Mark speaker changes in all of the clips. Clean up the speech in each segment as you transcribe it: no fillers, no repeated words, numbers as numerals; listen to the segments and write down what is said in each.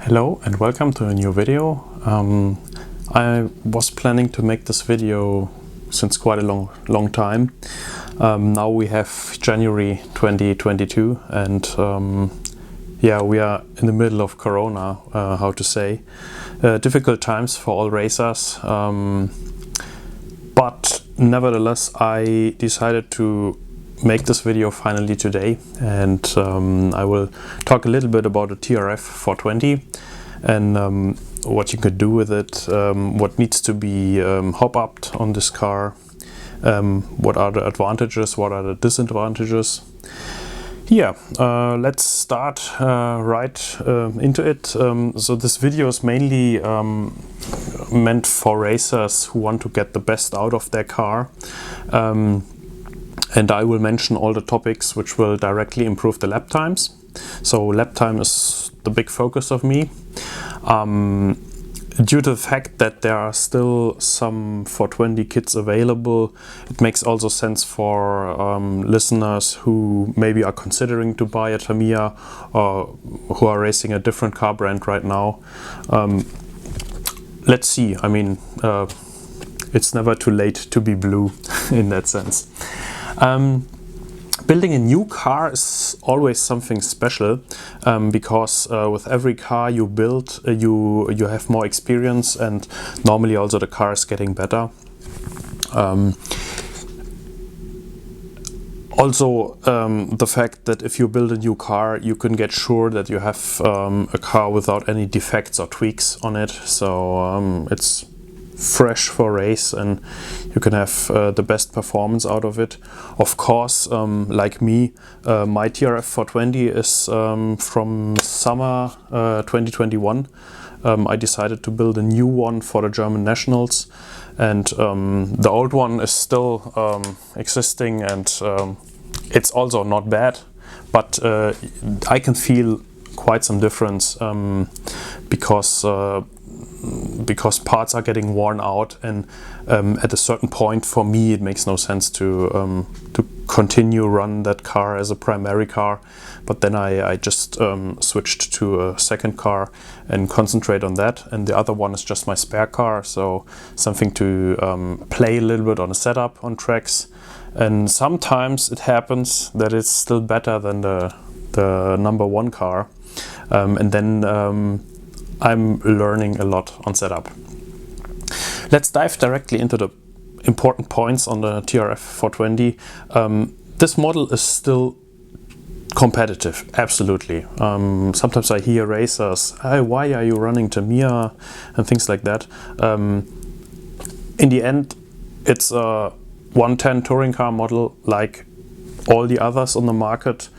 Speaker 1: Hello and welcome to a new video. I was planning to make this video since quite a long time. Now we have January 2022 and yeah, we are in the middle of Corona, how to say. Difficult times for all racers, but nevertheless I decided to make this video finally today, and I will talk a little bit about the TRF420 and what you could do with it, what needs to be hop-upped on this car, what are the advantages, what are the disadvantages. Yeah, let's start right into it. So this video is mainly meant for racers who want to get the best out of their car. And I will mention all the topics which will directly improve the lap times. So lap time is the big focus of me. Due to the fact that there are still some 420 kits available, it makes also sense for listeners who maybe are considering to buy a Tamiya or who are racing a different car brand right now. Let's see, I mean, it's never too late to be blue in that sense. Building a new car is always something special, because with every car you build, you have more experience, and normally also the car is getting better. Also, the fact that if you build a new car, you can get sure that you have a car without any defects or tweaks on it, so it's fresh for race and you can have the best performance out of it. Of course, like me, my TRF420 is from summer 2021. I decided to build a new one for the German nationals, and the old one is still existing, and it's also not bad, but I can feel quite some difference because parts are getting worn out, and at a certain point for me it makes no sense to continue run that car as a primary car, but then I just switched to a second car and concentrate on that, and the other one is just my spare car, so something to play a little bit on a setup on tracks, and sometimes it happens that it's still better than the number one car, and then I'm learning a lot on setup. Let's dive directly into the important points on the TRF420. This model is still competitive, absolutely. Sometimes I hear racers, hey, why are you running Tamiya and things like that. In the end, it's a 110 touring car model like all the others on the market.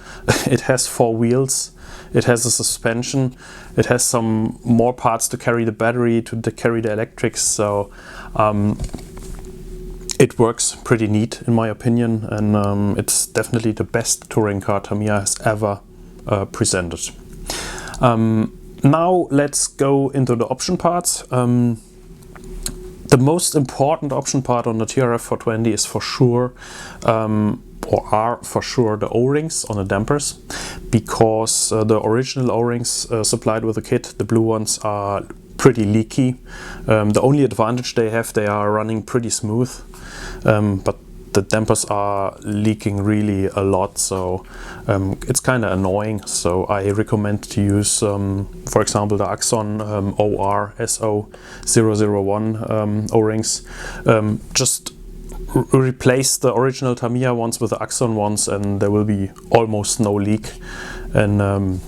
Speaker 1: It has 4 wheels. It has a suspension, it has some more parts to carry the battery, to carry the electrics, so it works pretty neat in my opinion, and it's definitely the best touring car Tamiya has ever presented. Now let's go into the option parts. The most important option part on the TRF420 is for sure the O-rings on the dampers, because the original O-rings supplied with the kit, the blue ones, are pretty leaky. The only advantage they have, they are running pretty smooth, but the dampers are leaking really a lot, so it's kind of annoying. So I recommend to use, for example, the Axon ORSO001 O-rings. Just replace the original Tamiya ones with the Axon ones, and there will be almost no leak, and the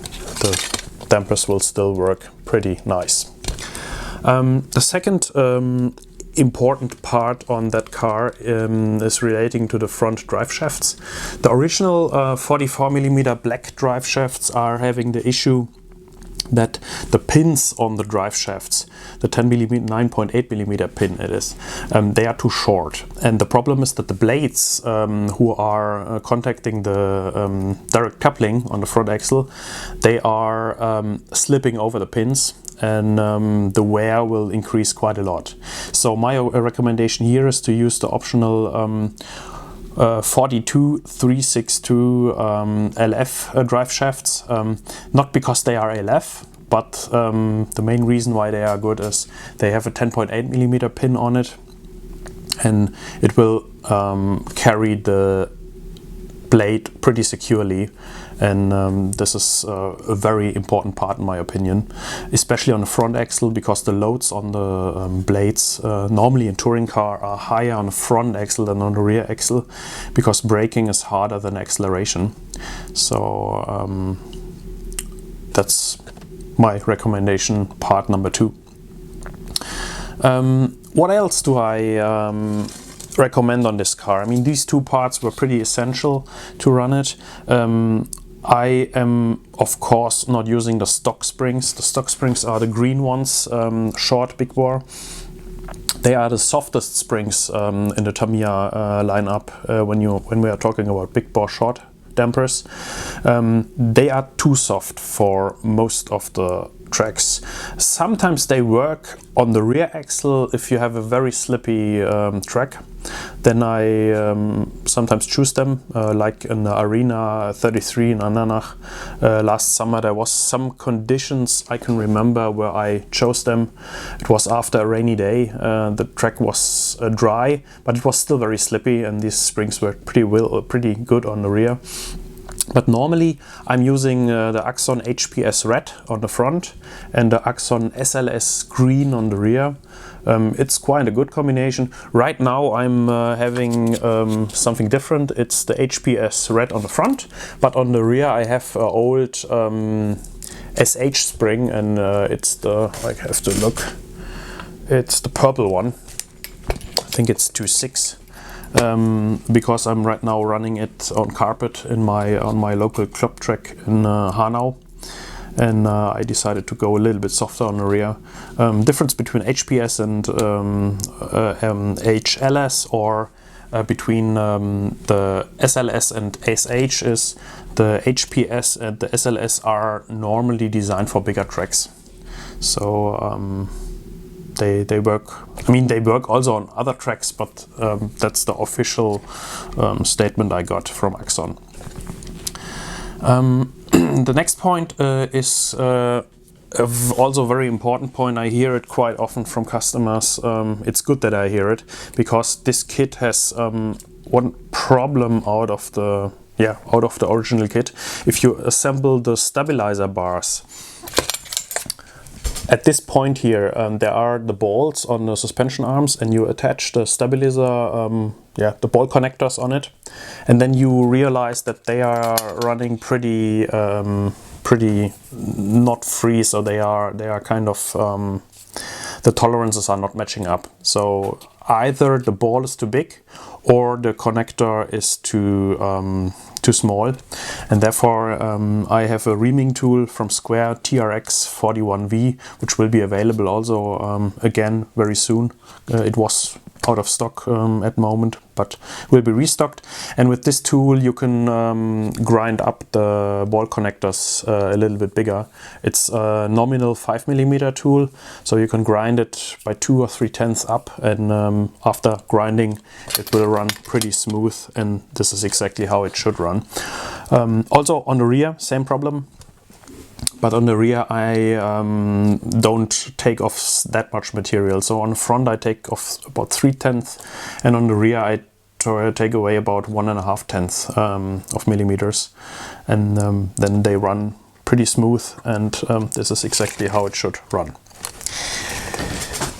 Speaker 1: dampers will still work pretty nice. The second important part on that car is relating to the front drive shafts. The original 44mm black drive shafts are having the issue that the pins on the drive shafts, the 10mm, 9.8mm pin it is, they are too short. And the problem is that the blades who are contacting the direct coupling on the front axle, they are slipping over the pins, and the wear will increase quite a lot. So my recommendation here is to use the optional 42362 LF drive shafts, not because they are LF, but the main reason why they are good is they have a 10.8mm pin on it, and it will carry the blade pretty securely, and this is a very important part in my opinion, especially on the front axle, because the loads on the blades normally in touring car are higher on the front axle than on the rear axle, because braking is harder than acceleration. So that's my recommendation, part number 2. What else do I recommend on this car? I mean, these 2 parts were pretty essential to run it. I am of course not using the stock springs. The stock springs are the green ones, short big bore. They are the softest springs in the Tamiya lineup when we are talking about big bore short dampers. They are too soft for most of the tracks. Sometimes they work on the rear axle if you have a very slippy track. Then I sometimes choose them, like in the Arena 33 in Ananach. Last summer there was some conditions I can remember where I chose them. It was after a rainy day. The track was dry, but it was still very slippy, and these springs were pretty good on the rear. But normally I'm using the Axon HPS red on the front and the Axon SLS green on the rear. It's quite a good combination. Right now I'm having something different. It's the HPS red on the front, but on the rear I have an old SH spring, and it's the, I have to look, it's the purple one. I think it's 2.6. Because I'm right now running it on carpet on my local club track in Hanau, and I decided to go a little bit softer on the rear. Difference between HPS and HLS, or between the SLS and SH, is the HPS and the SLS are normally designed for bigger tracks. So they work. I mean, they work also on other tracks, but that's the official statement I got from Axon. The next point is also a very important point. I hear it quite often from customers. It's good that I hear it, because this kit has one problem out of the original kit. If you assemble the stabilizer bars, at this point here, there are the bolts on the suspension arms, and you attach the stabilizer, the ball connectors on it, and then you realize that they are running pretty not free. So they are kind of the tolerances are not matching up. So either the ball is too big or the connector is too small, and therefore I have a reaming tool from Square, TRF420, which will be available also again very soon. It was out of stock at the moment, but will be restocked. And with this tool you can grind up the ball connectors a little bit bigger. It's a nominal 5mm tool, so you can grind it by 2 or 3/10 up, and after grinding it will run pretty smooth, and this is exactly how it should run. Also on the rear, same problem. But on the rear I don't take off that much material. So on the front I take off about 3/10, and on the rear I take away about 1.5 of millimeters, and then they run pretty smooth, and this is exactly how it should run.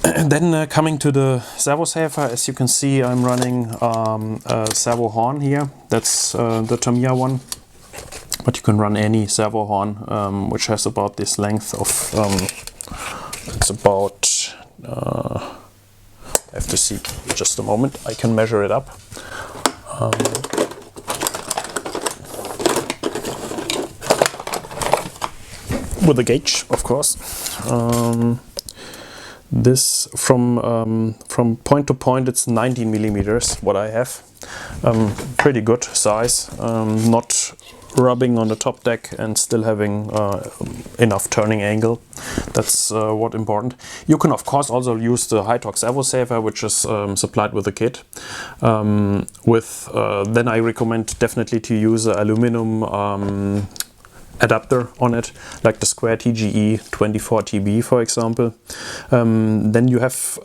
Speaker 1: And then coming to the servo saver, as you can see I'm running a servo horn here. That's the Tamiya one. But you can run any servo horn, which has about this length of, it's about, I have to see, just a moment, I can measure it up. With a gauge, of course. This from point to point, it's 19mm what I have. Pretty good size, not rubbing on the top deck and still having enough turning angle. That's what important. You can of course also use the high torque servo saver, which is supplied with the kit. Then I recommend definitely to use aluminum adapter on it, like the Square TGE 24TB, for example. Then you have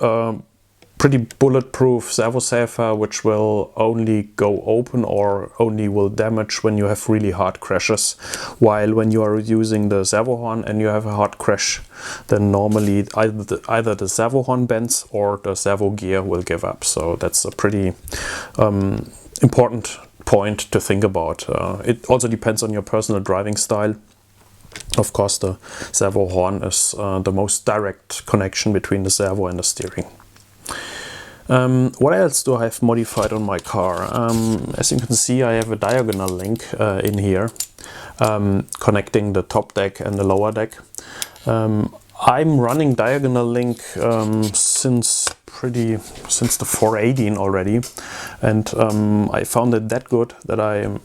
Speaker 1: pretty bulletproof servo safer, which will only go open or only will damage when you have really hard crashes. While when you are using the servo horn and you have a hard crash, then normally either the servo horn bends or the servo gear will give up. So that's a pretty important point to think about. It also depends on your personal driving style. Of course, the servo horn is the most direct connection between the servo and the steering. What else do I have modified on my car? As you can see, I have a diagonal link in here connecting the top deck and the lower deck. I'm running diagonal link since the 418 already, and I found it that good that I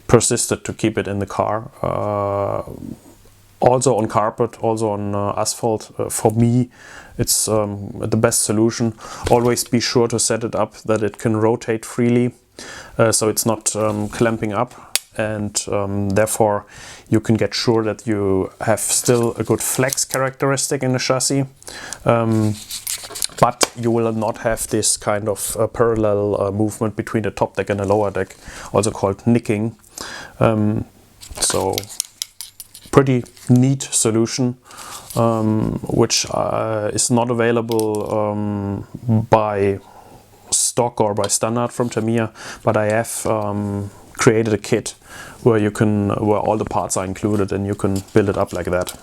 Speaker 1: persisted to keep it in the car. Also on carpet, also on asphalt. For me, it's the best solution. Always be sure to set it up that it can rotate freely, so it's not clamping up, and therefore you can get sure that you have still a good flex characteristic in the chassis, but you will not have this kind of parallel movement between the top deck and the lower deck, also called nicking. So pretty neat solution, which is not available by stock or by standard from Tamiya, but I have created a kit where all the parts are included and you can build it up like that.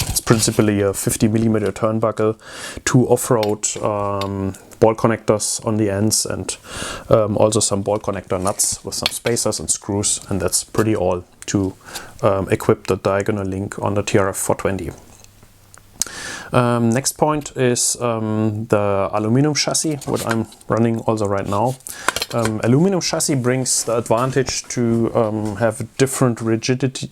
Speaker 1: It's principally a 50mm turnbuckle, 2 off-road ball connectors on the ends, and also some ball connector nuts with some spacers and screws, and that's pretty all to equip the diagonal link on the TRF420. Next point is the aluminum chassis, what I'm running also right now. Aluminum chassis brings the advantage to have different rigidity.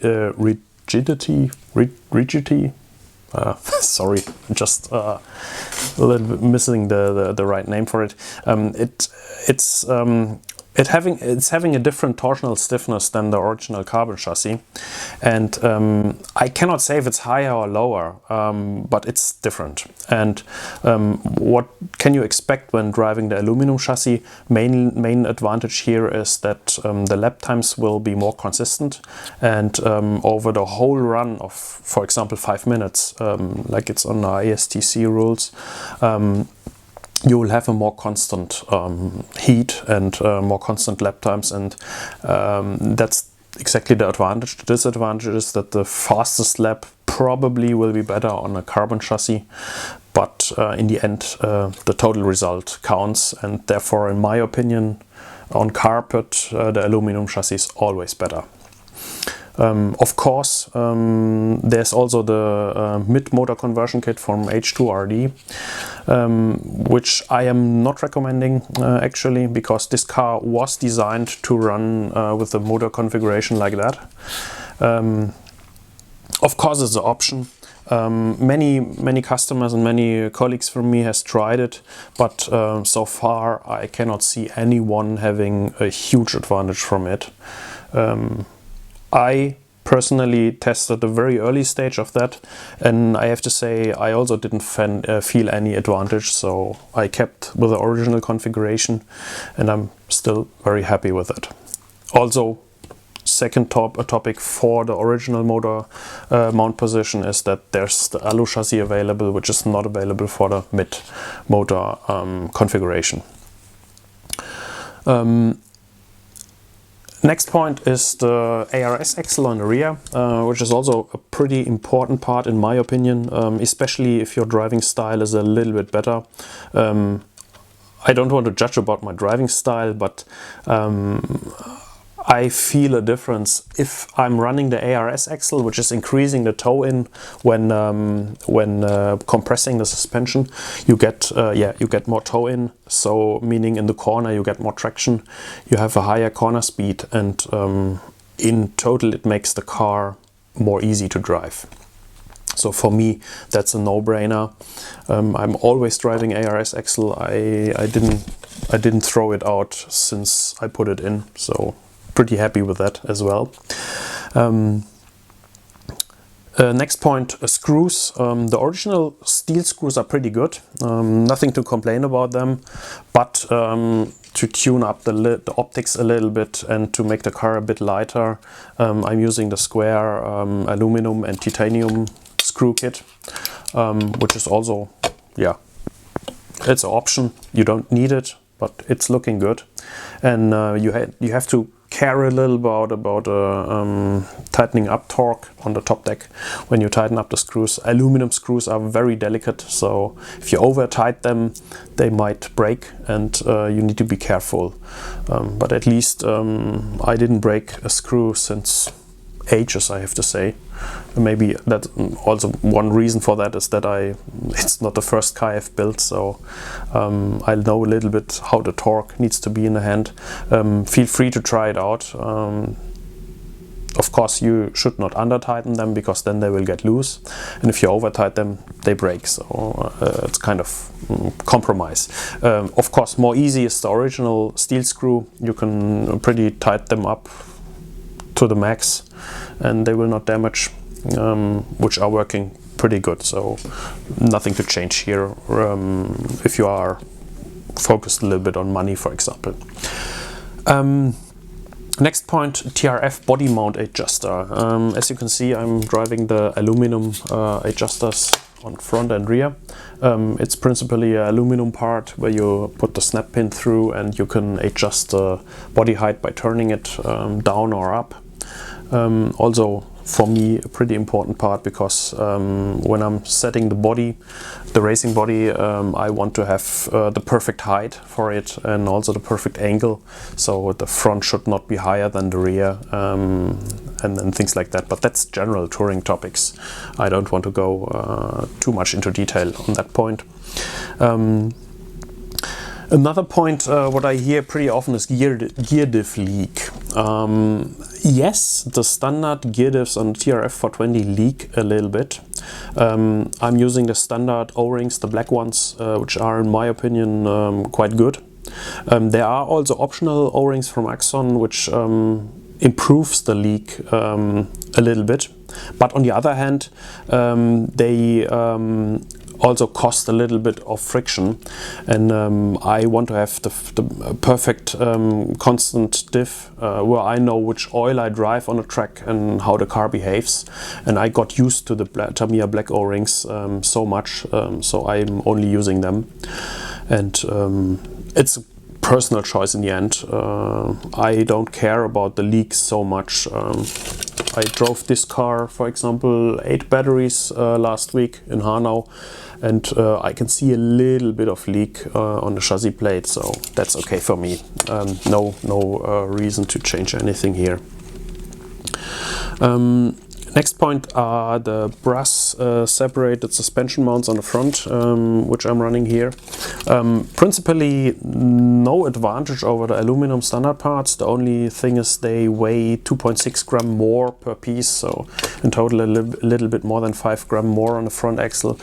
Speaker 1: Sorry, just a little bit missing the right name for it. It's having a different torsional stiffness than the original carbon chassis, and I cannot say if it's higher or lower, but it's different. And what can you expect when driving the aluminum chassis? Main advantage here is that the lap times will be more consistent, and over the whole run of, for example, 5 minutes, like it's on the ISTC rules, you will have a more constant heat and more constant lap times, and that's exactly the advantage. The disadvantage is that the fastest lap probably will be better on a carbon chassis, but in the end the total result counts, and therefore, in my opinion, on carpet the aluminum chassis is always better. Of course, there's also the mid-motor conversion kit from H2RD, which I am not recommending actually, because this car was designed to run with a motor configuration like that. Of course, it's an option. Many customers and many colleagues from me has tried it, but so far I cannot see anyone having a huge advantage from it. I personally tested the very early stage of that, and I have to say I also didn't feel any advantage, so I kept with the original configuration, and I'm still very happy with it. Also, second topic for the original motor mount position is that there's the alu chassis available, which is not available for the mid motor configuration. Next point is the ARS axle on the rear, which is also a pretty important part in my opinion, especially if your driving style is a little bit better. I don't want to judge about my driving style, but I feel a difference if I'm running the ARS axle, which is increasing the toe in when compressing the suspension. You get more toe in, so meaning in the corner you get more traction. You have a higher corner speed, and in total it makes the car more easy to drive. So for me, that's a no-brainer. I'm always driving ARS axle. I didn't throw it out since I put it in, so pretty happy with that as well. Next point, screws. The original steel screws are pretty good, nothing to complain about them, but to tune up the optics a little bit and to make the car a bit lighter, I'm using the square aluminum and titanium screw kit, which is also, yeah, it's an option. You don't need it, but it's looking good. And you have to care a little about tightening up torque on the top deck when you tighten up the screws. Aluminum screws are very delicate, so if you over tight them, they might break, and you need to be careful. But at least I didn't break a screw since ages, I have to say. Maybe that also one reason for that is that it's not the first car I've built, so I know a little bit how the torque needs to be in the hand. Feel free to try it out. Of course, you should not under tighten them, because then they will get loose, and if you over tighten them, they break. So it's kind of compromise. Of course, more easy is the original steel screw. You can pretty tighten them up to the max and they will not damage, which are working pretty good, so nothing to change here if you are focused a little bit on money, for example. Next point, TRF body mount adjuster. As you can see, I'm driving the aluminum adjusters on front and rear. It's principally an aluminum part where you put the snap pin through and you can adjust the body height by turning it down or up. Also for me a pretty important part, because when I'm setting the body, the racing body, I want to have the perfect height for it and also the perfect angle, so the front should not be higher than the rear, and things like that. But that's general touring topics. I don't want to go too much into detail on that point. Another point, what I hear pretty often is gear diff leak. Yes, the standard gear diffs on TRF420 leak a little bit. I'm using the standard O-rings, the black ones, which are in my opinion quite good. There are also optional O-rings from Axon, which improves the leak a little bit. But on the other hand, they also cost a little bit of friction, and I want to have the perfect constant diff where I know which oil I drive on a track and how the car behaves, and I got used to the Tamiya black O-rings so much, so I'm only using them, and it's a personal choice in the end. I don't care about the leaks so much. I drove this car, for example, 8 batteries last week in Hanau, and I can see a little bit of leak on the chassis plate, so that's okay for me. No reason to change anything here. Next point are the brass separated suspension mounts on the front, which I'm running here. Principally no advantage over the aluminum standard parts. The only thing is they weigh 2.6 gram more per piece, so in total a little bit more than 5 gram more on the front axle.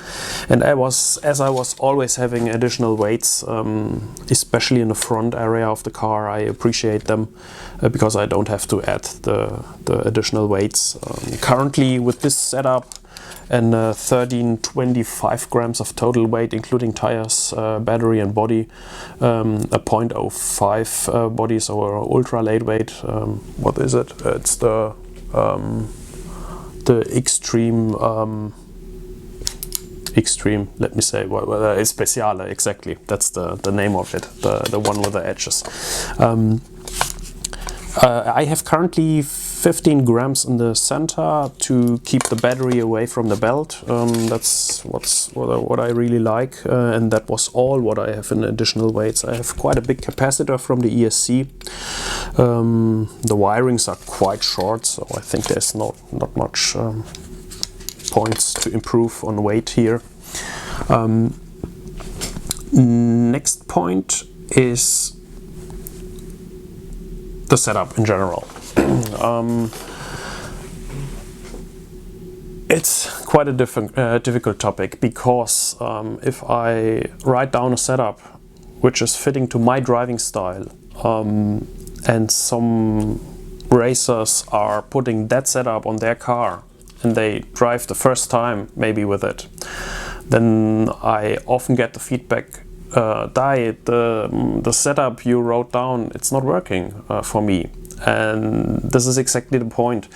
Speaker 1: And as I was always having additional weights, especially in the front area of the car, I appreciate them because I don't have to add the additional weights. Currently with this setup and 1325 grams of total weight, including tires, battery and body, a 0.05 body, so ultra lightweight. What is it? It's the extreme, let me say, it's Speciale, exactly, that's the name of it, the one with the edges. I have currently 15 grams in the center to keep the battery away from the belt. That's what I really like, and that was all what I have in additional weights. I have quite a big capacitor from the ESC. The wirings are quite short, so I think there's not much points to improve on weight here. Next point is the setup in general. It's quite a difficult topic, because if I write down a setup which is fitting to my driving style and some racers are putting that setup on their car and they drive the first time maybe with it, then I often get the feedback, the setup you wrote down, it's not working for me. And this is exactly the point.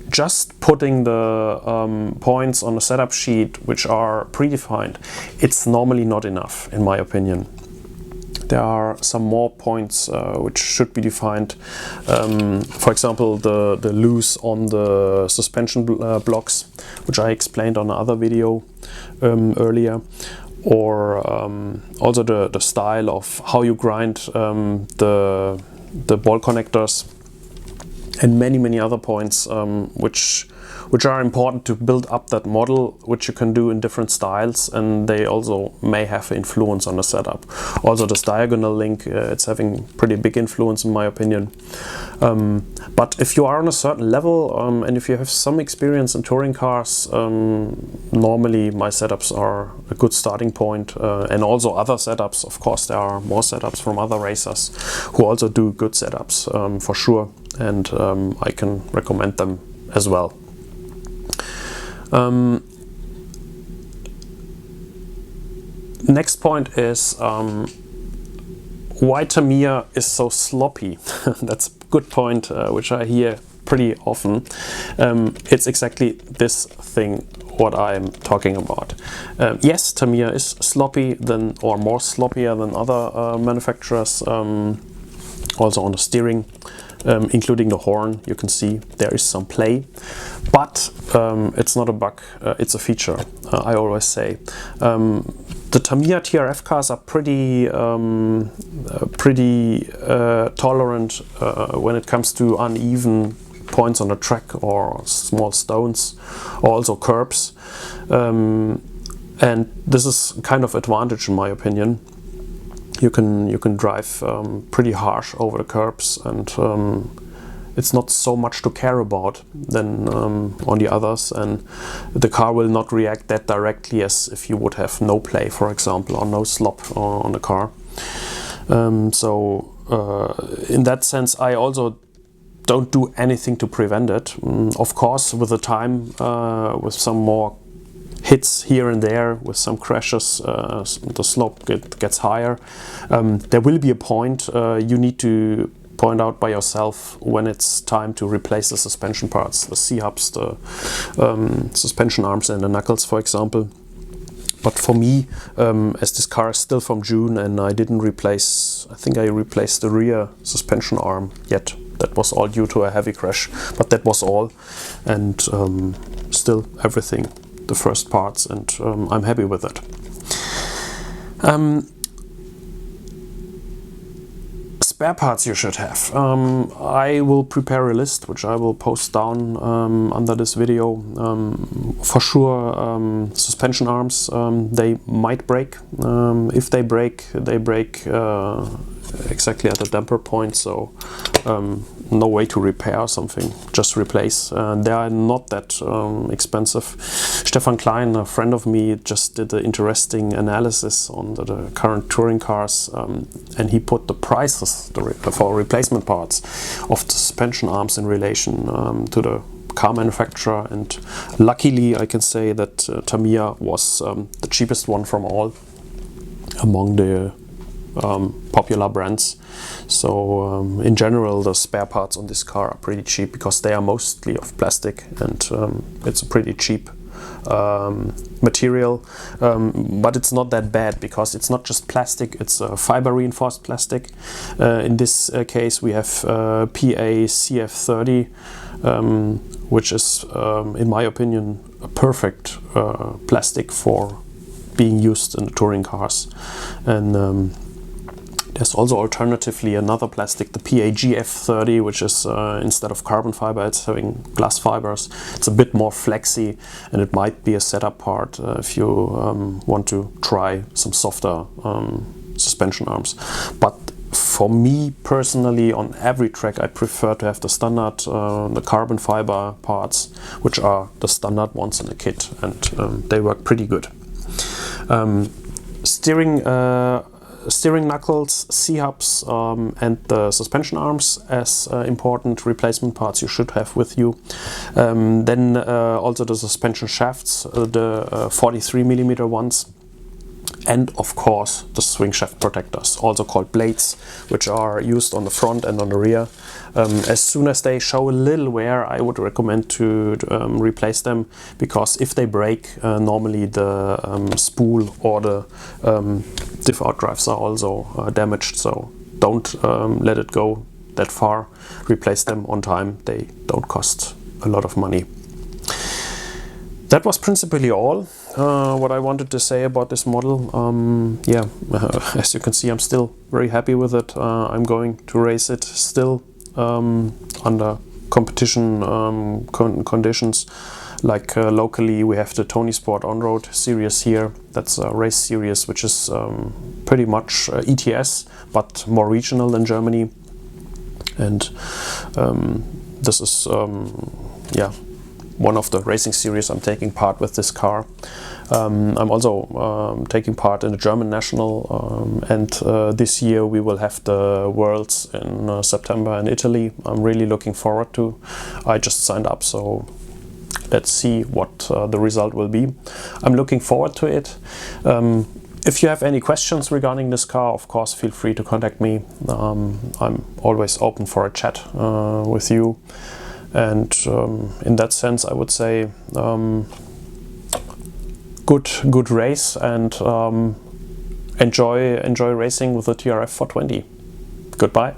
Speaker 1: Just putting the points on a setup sheet which are predefined, it's normally not enough, in my opinion. There are some more points which should be defined. For example, the loose on the suspension blocks, which I explained on another video earlier, or also the style of how you grind the ball connectors, and many other points which are important to build up that model, which you can do in different styles, and they also may have influence on the setup. Also this diagonal link, it's having pretty big influence in my opinion. But if you are on a certain level and if you have some experience in touring cars, normally my setups are a good starting point, and also other setups. Of course, there are more setups from other racers who also do good setups for sure, and I can recommend them as well. Next point is why Tamiya is so sloppy. That's a good point, which I hear pretty often. It's exactly this thing what I'm talking about. Yes, Tamiya is sloppy or more sloppier than other manufacturers, also on the steering. Including the horn, you can see there is some play, but it's not a bug, it's a feature, I always say. The Tamiya TRF cars are pretty tolerant when it comes to uneven points on the track or small stones, or also curbs, and this is kind of advantage in my opinion. You can drive pretty harsh over the curbs, and it's not so much to care about than on the others, and the car will not react that directly as if you would have no play, for example, or no slop on the car. So in that sense, I also don't do anything to prevent it. Of course, with the time, with some more hits here and there, with some crashes, the slope gets higher. There will be a point you need to point out by yourself when it's time to replace the suspension parts, the C-hubs, the suspension arms and the knuckles, for example. But for me, as this car is still from June and I didn't replace, I think I replaced the rear suspension arm yet. That was all due to a heavy crash, but that was all. And still everything, the first parts, and I'm happy with it. Spare parts you should have. I will prepare a list which I will post down under this video. For sure, suspension arms, they might break. If they break, exactly at the damper point, so no way to repair something, just replace. They are not that expensive. Stefan Klein, a friend of me, just did an interesting analysis on the current touring cars, and he put the prices for replacement parts of the suspension arms in relation to the car manufacturer, and luckily I can say that Tamiya was the cheapest one from all among the popular brands. So in general, the spare parts on this car are pretty cheap because they are mostly of plastic, and it's a pretty cheap material, but it's not that bad because it's not just plastic, it's fiber reinforced plastic. In this case we have PA-CF30, which is in my opinion a perfect plastic for being used in the touring cars. And there's also alternatively another plastic, the PAGF30, which is instead of carbon fiber, it's having glass fibers. It's a bit more flexy, and it might be a setup part if you want to try some softer suspension arms. But for me personally, on every track I prefer to have the standard, the carbon fiber parts, which are the standard ones in the kit, and they work pretty good. Steering steering knuckles, C-hubs, and the suspension arms as important replacement parts you should have with you. Then also the suspension shafts, the 43mm ones. And of course the swing shaft protectors, also called blades, which are used on the front and on the rear. As soon as they show a little wear, I would recommend to replace them, because if they break, normally the spool or the diff out drives are also damaged, so don't let it go that far. Replace them on time, they don't cost a lot of money. That was principally all what I wanted to say about this model. Yeah, as you can see, I'm still very happy with it. I'm going to race it still under competition conditions. Like locally, we have the Tony Sport On-Road series here. That's a race series which is pretty much ETS, but more regional than Germany. And this is, yeah, one of the racing series I'm taking part with this car. I'm also taking part in the German National, and this year we will have the Worlds in September in Italy. I'm really looking forward to. I just signed up, so let's see what the result will be. I'm looking forward to it. If you have any questions regarding this car, of course, feel free to contact me. I'm always open for a chat with you. And in that sense, I would say good race, and enjoy racing with the TRF420. Goodbye.